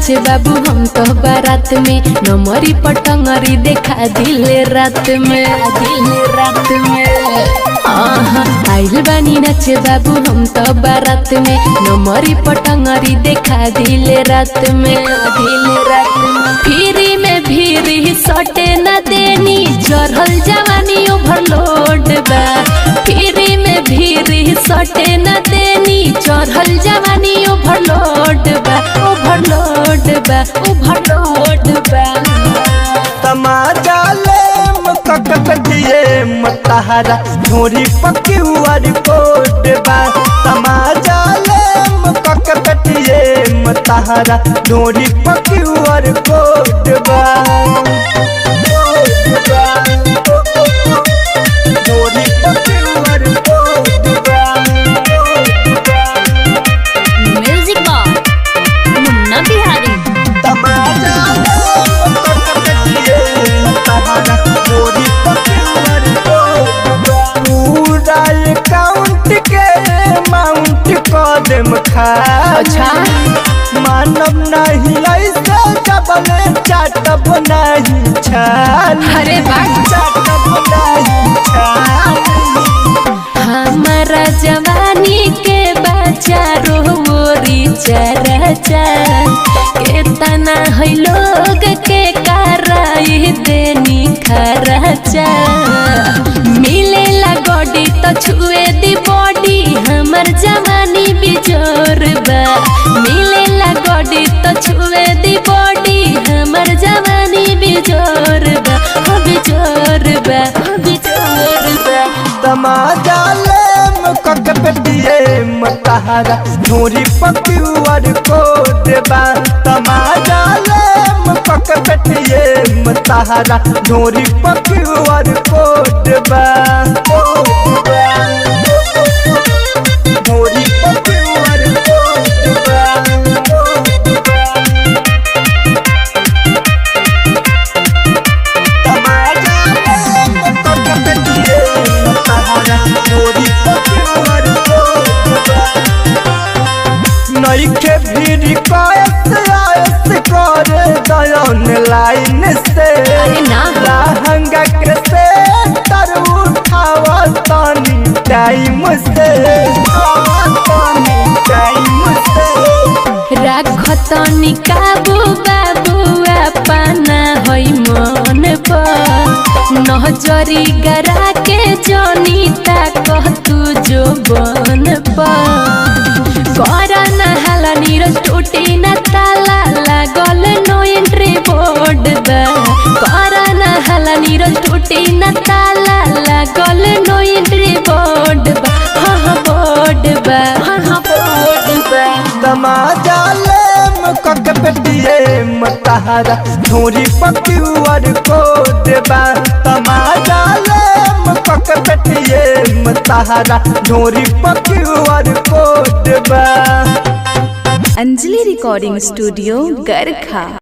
नाचे बाबू हम तो बारात में, नमरी पटंगरी देखा दिले रात में, आइल बानी नाचे बाबू हम तो बारात में, नमरी पटंगरी देखा दिले रात में, फिरी में भीरी सटे न देनी, चढ़ल जवानी ओवरलोड बा, फिरी में भीरी सटे न देनी, चढ़ल जवानी ओवरलोड बा, ओवरलोड बा, ओवरलोड बा। तमाजा ले कककटिए मतहरा झोरी पकी हुआ रिपोर्ट बा, तमाजा ले कककटिए मतहरा झोरी पकी हुआ रिपोर्ट बा, झोरी पकी हुआ रिपोर्ट बा। म्यूजिक बॉक्स मुन्ना बिहारी। तमाजा अच्छा मानव नहीं ऐसे डबले चाटब नहीं छाल, अरे बात चाटब नहीं छाल। हमारा जवानी के बच्चा रोरी चरचा, केतना है लोग के कराई देनी खर्चा, मिलेला गोडी तो छुए दी बॉडी, हमर जवानी बिजोर बा, मिलेला गोडी तो छुए दी बॉडी, हमर जवानी बिजोर बा, हो बिजोर बा, हो बिजोर बा। तमाजा ले कककटिए मतहरा झोरी पकी हुआ रिपोर्ट बा, तमाजा ले कककटिए मतहरा झोरी पकी हुआ रिपोर्ट बा, झोरी पकी हुआ रिपोर्ट बा। तमाजा ले कककटिए मतहरा झोरी पकी हुआ रिपोर्ट बा। नइखे भीड़ कायस आयस करे दयन लाइन से, अरे ना लहंगा के से तर उठावा तानी टाइम से, राखतनी काबू बाबू अपना होई मन पर, नजरी गरा के जनीता कह तू जो बन पर, करना हाला नीरज टूटी न ताला, लागल नो एंट्री बोर्ड बा, करना हाला नीरज टूटी न ताला, लागल नो एंट्री बोर्ड बा, हाँ बोर्ड बा, हाँ बोर्ड बा। तमाजा ले कककटिए मतहरा झोरी पकी हुआ रिपोर्ट बा, तमाजा ले कककटिए मतहरा झोरी पकी हुआ रिपोर्ट बा। Anjali recording studio Garkha.